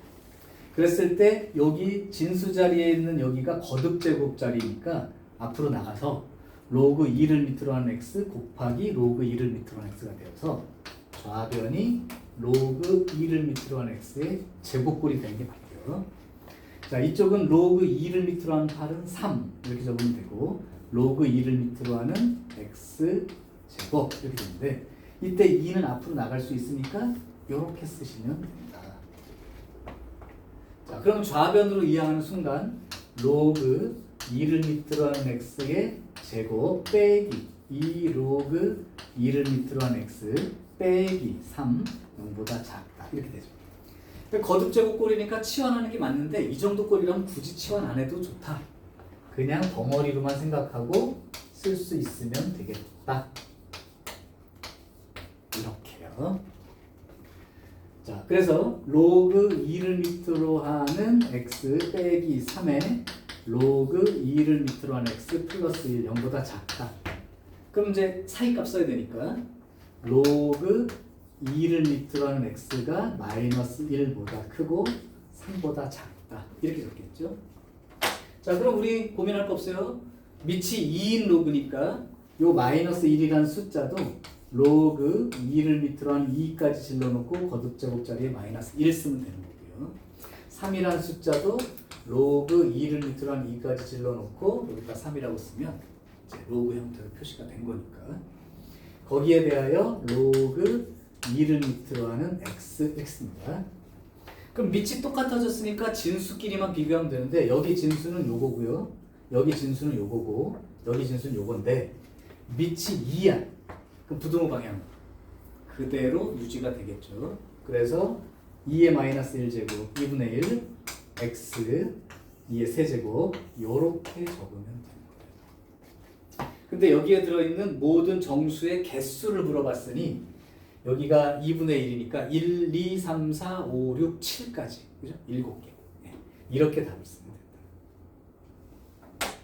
그랬을 때 여기 진수 자리에 있는 여기가 거듭 제곱 자리니까 앞으로 나가서 로그 2를 밑으로 하는 x 곱하기 로그 2를 밑으로 하는 x가 되어서 좌변이 로그 2를 밑으로 하는 x의 제곱꼴이 되는 게 맞고요. 자, 이쪽은 로그 2를 밑으로 하는 8은 3 이렇게 적으면 되고 로그 2를 밑으로 하는 x 제곱 이렇게 되는데 이때 2는 앞으로 나갈 수 있으니까 이렇게 쓰시면 됩니다. 자, 그럼 좌변으로 이항하는 순간 로그 2를 밑으로 하는 x의 제곱 빼기 2 로그 2를 밑으로 하는 x 빼기 3 0보다 작다 이렇게 되죠. 거듭 제곱 꼴이니까 치환하는 게 맞는데 이 정도 꼴이라면 굳이 치환 안 해도 좋다. 그냥 덩어리로만 생각하고 쓸 수 있으면 되겠다. 이렇게요. 자, 그래서 로그 2를 밑으로 하는 x 빼기 3에 로그 2를 밑으로 하는 x 플러스 1 0보다 작다. 그럼 이제 사이값 써야 되니까 로그 2를 밑으로 하는 x가 마이너스 1보다 크고 3보다 작다. 이렇게 적겠죠. 자, 그럼 우리 고민할 거 없어요. 밑이 2인 로그니까 요 마이너스 1이라는 숫자도 로그 2를 밑으로 하는 2까지 질러놓고 거듭 제곱 자리에 마이너스 1 쓰면 되는 거고요. 3이라는 숫자도 로그 2를 밑으로 하는 2까지 질러놓고 여기다 3이라고 쓰면 이제 로그 형태로 표시가 된 거니까 거기에 대하여 로그 2를 밑으로 하는 x입니다. 그럼 밑이 똑같아졌으니까 진수끼리만 비교하면 되는데 여기 진수는 요거고요. 여기 진수는 요거고 여기 진수는 요건데 밑이 2야. 그럼 부등호 방향 그대로 유지가 되겠죠. 그래서 2의 마이너스 1제곱 2분의 1 x 2의 세제곱 요렇게 적으면 되는 거예요. 근데 여기에 들어있는 모든 정수의 개수를 물어봤으니 여기가 2분의 1이니까 1, 2, 3, 4, 5, 6, 7까지 그죠? 7개 이렇게 답을 쓰면 된다.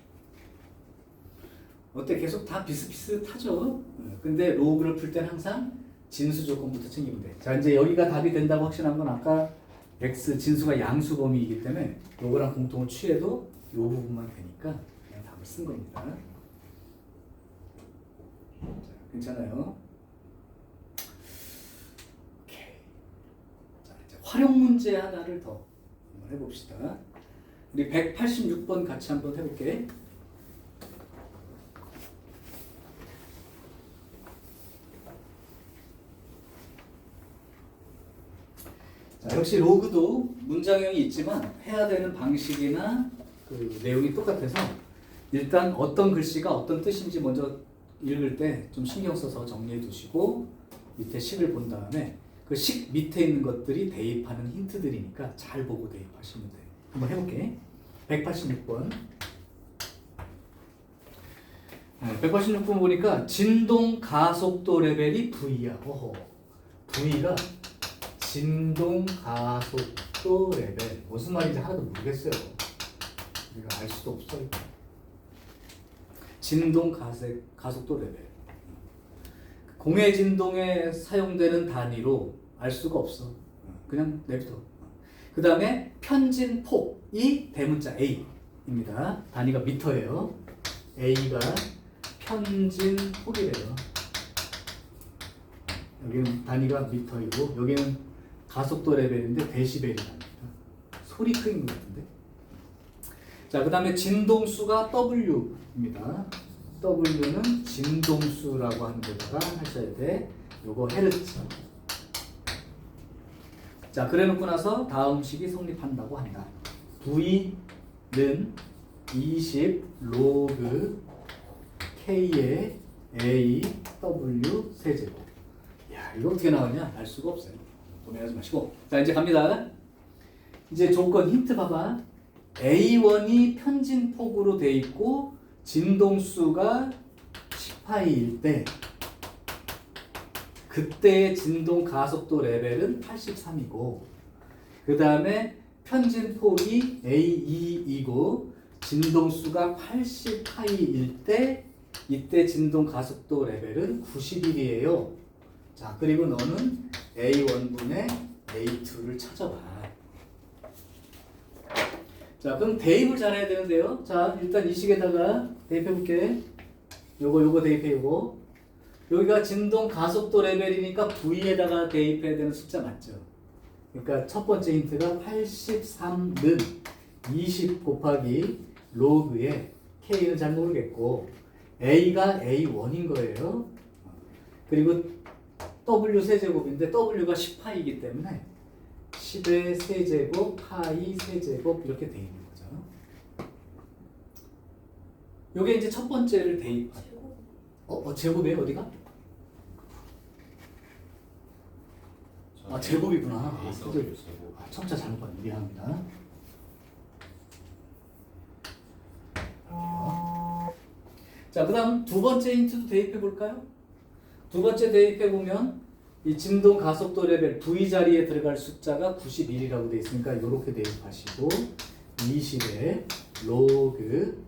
어때? 계속 다 비슷비슷하죠? 근데 로그를 풀 때는 항상 진수 조건부터 챙기면 돼. 자, 이제 여기가 답이 된다고 확신한 건 아까 x 진수가 양수 범위이기 때문에 요거랑 공통을 취해도 요 부분만 되니까 그냥 답을 쓴 겁니다. 자, 괜찮아요? 오케이. 자, 이제 활용 문제 하나를 더 한번 해봅시다. 우리 186번 같이 한번 해볼게. 자, 역시 로그도 문장형이 있지만 해야 되는 방식이나 그 내용이 똑같아서 일단 어떤 글씨가 어떤 뜻인지 먼저 읽을 때 좀 신경 써서 정리해 두시고 밑에 식을 본 다음에 그 식 밑에 있는 것들이 대입하는 힌트들이니까 잘 보고 대입하시면 돼요. 한번 해볼게. 186번. 186번 보니까 진동 가속도 레벨이 V야. 어허. V가 진동 가속도 레벨. 무슨 말인지 하나도 모르겠어요. 우리가 알 수도 없어. 진동 가속도 레벨. 공해 진동에 사용되는 단위로 알 수가 없어. 그냥 내비둬. 그 다음에 편진폭이 대문자 A입니다. 단위가 미터예요. A가 편진폭이래요. 여기는 단위가 미터이고 여기는 가속도 레벨인데 데시벨이랍니다. 소리 크기인 것 같은데. 자, 그 다음에 진동수가 W입니다. W는 진동수라고 하는 데다가 하셔야 돼. 요거 헤르츠. 자, 그래 놓고 나서 다음 식이 성립한다고 한다. V는 20 로그 K의 A W 세제곱. 야, 이거 어떻게 나오냐? 알 수가 없어요. 고민하지 마시고. 자, 이제 갑니다. 이제 조건 힌트 봐봐. A1이 편진폭으로 돼 있고 진동수가 10파이일 때 그때의 진동 가속도 레벨은 83이고 그 다음에 편진폭이 A2이고 진동수가 80파이일 때 이때 진동 가속도 레벨은 91이에요. 자, 그리고 너는 A1분의 A2를 찾아봐. 자, 그럼 대입을 잘해야 되는데요. 자, 일단 이 식에다가 대입해 볼게. 요거 대입해 요거. 여기가 진동 가속도 레벨이니까 V에다가 대입해야 되는 숫자 맞죠? 그러니까 첫 번째 힌트가 83는 20 곱하기 로그에 K는 잘 모르겠고 A가 A1인 거예요. 그리고 W 세제곱인데 W가 10파이이기 때문에 10의 세제곱, 파이 세제곱 이렇게 돼 있는 거죠. 요게 이제 첫 번째를 대입한. 제곱이에요? 어디가? 아, 제곱이구나. 아, 첨자 잘못 봤네. 미안합니다. 자, 그 다음 두 번째 힌트도 대입해 볼까요? 두 번째 대입해 보면 이 진동 가속도 레벨 V 자리에 들어갈 숫자가 91이라고 되어 있으니까 이렇게 대입하시고 20의 로그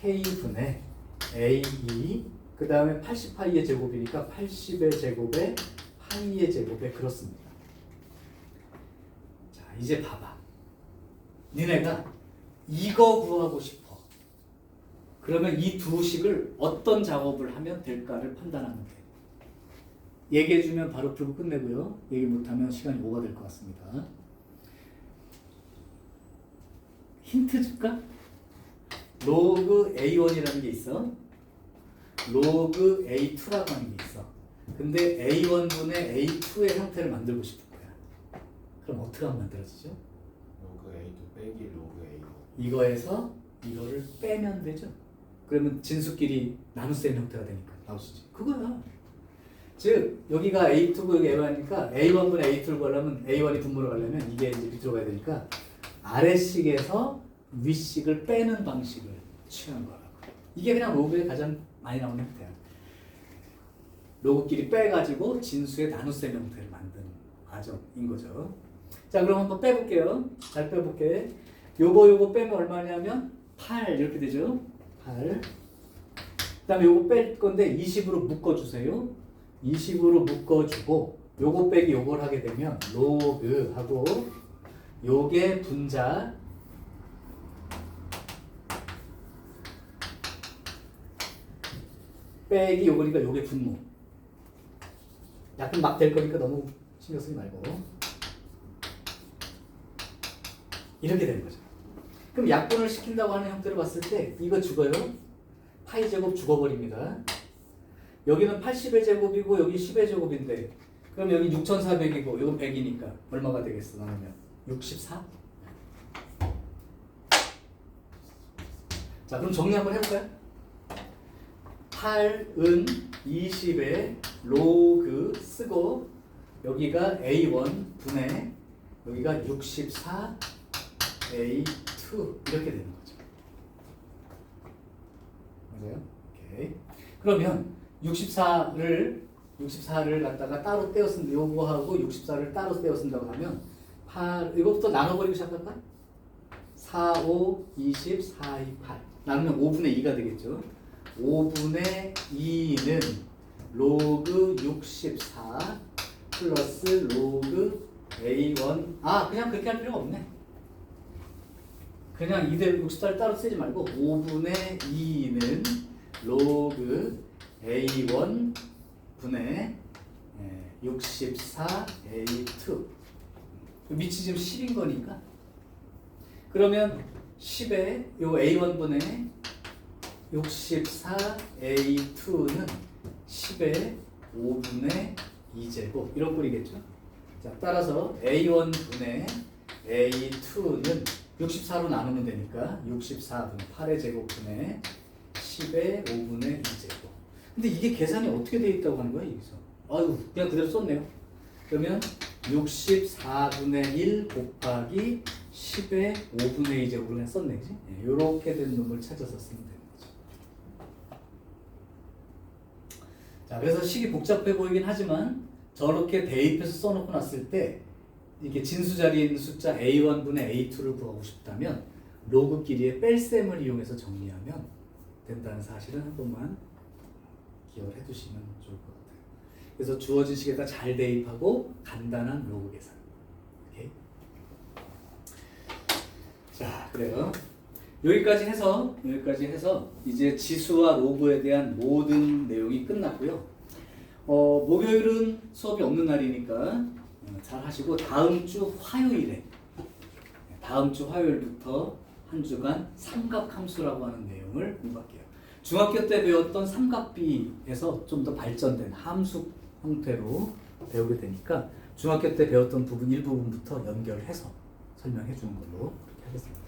K분의 A2 그 다음에 80파이의 제곱이니까 80의 제곱에 파이의 제곱에 그렇습니다. 자, 이제 봐봐. 니네가 이거 구하고 싶어. 그러면 이 두 식을 어떤 작업을 하면 될까를 판단하면 돼. 얘기해주면 바로 풀고 끝내고요. 얘기 못하면 시간이 오버될 것 같습니다. 힌트 줄까? 로그 A1이라는 게 있어. 로그 A2라고 하는 게 있어. 근데 A1분의 A2의 형태를 만들고 싶은 거야. 그럼 어떻게 하면 만들어지죠? 로그 A2 빼기 로그 A1. 이거에서 이거를 빼면 되죠. 그러면 진수끼리 나눗셈 형태가 되니까 나오시지. 그거야. 즉 여기가 A2고 여기 A1이니까 A1분의 A2를 구하려면 A1이 분모를 가려면 이게 이제 밑으로 가야 되니까 아래식에서 윗식을 빼는 방식을 취한 거라고. 이게 그냥 로그에 가장 많이 나오는 형태야. 로그끼리 빼가지고 진수의 나눗셈 형태를 만드는 과정인 거죠. 자, 그럼 한번 빼볼게요. 잘 빼볼게. 요거 빼면 얼마냐면 8 이렇게 되죠. 8. 그 다음에 요거 뺄 건데 20으로 묶어주세요. 20으로 묶어주고 요거 빼기 요걸 하게 되면 로그 하고 요게 분자 빼기 요거니까 요게 분모. 약간 막 될 거니까 너무 신경 쓰지 말고 이렇게 되는 거죠. 그럼 약분을 시킨다고 하는 형태로 봤을 때 이거 죽어요. 파이 제곱 죽어버립니다. 여기는 80의 제곱이고 여기 10의 제곱인데 그럼 여기 6,400이고 이건 100이니까 얼마가 되겠어? 나누면 64? 자 그럼 정리 한번 해볼까요? 8은 20에 로그 쓰고 여기가 A1 분의 여기가 64 A2 이렇게 되는 거죠. 맞아요? 오케이. 그러면 64를 갖다가 따로 떼어 쓴다. 요거하고 64를 따로 떼어 쓴다고 하면 8 이거부터 나눠버리고 시작할까? 4, 5, 20, 4, 2, 8 나누면 5분의 2가 되겠죠. 5분의 2는 로그 64 플러스 로그 A1 그냥 그렇게 할 필요가 없네. 그냥 이대로 64를 따로 쓰지 말고 5분의 2는 로그 A1 분의 64 A2 밑이 지금 10인 거니까 그러면 10에 요 A1 분의 64 A2는 10의 5분의 2제곱 이런 꼴이겠죠. 자 따라서 A1 분의 A2는 64로 나누면 되니까 64분의 8의 제곱분의 10의 5분의 2제곱. 근데 이게 계산이 어떻게 돼 있다고 하는 거야 여기서? 아유 그냥 그대로 썼네요. 그러면 64분의 1 곱하기 10의 5분의 2제곱을 그냥 썼네, 그지? 이렇게 된 놈을 찾아서 쓰면 되는 거죠. 자, 그래서 식이 복잡해 보이긴 하지만 저렇게 대입해서 써놓고 났을 때 이게 진수 자리에 있는 숫자 A1분의 A2를 구하고 싶다면 로그 길이의 뺄셈을 이용해서 정리하면 된다는 사실을 한 번만 기억을 해두시면 좋을 것 같아요. 그래서 주어진 식에다 잘 대입하고 간단한 로그 계산. 오케이? 자, 그래요. 여기까지 해서 이제 지수와 로그에 대한 모든 내용이 끝났고요. 목요일은 수업이 없는 날이니까 잘 하시고 다음 주 화요일부터 한 주간 삼각함수라고 하는 내용을 공부할게요. 중학교 때 배웠던 삼각비에서 좀 더 발전된 함수 형태로 배우게 되니까 중학교 때 배웠던 부분 일부분부터 연결해서 설명해 주는 걸로 그렇게 하겠습니다.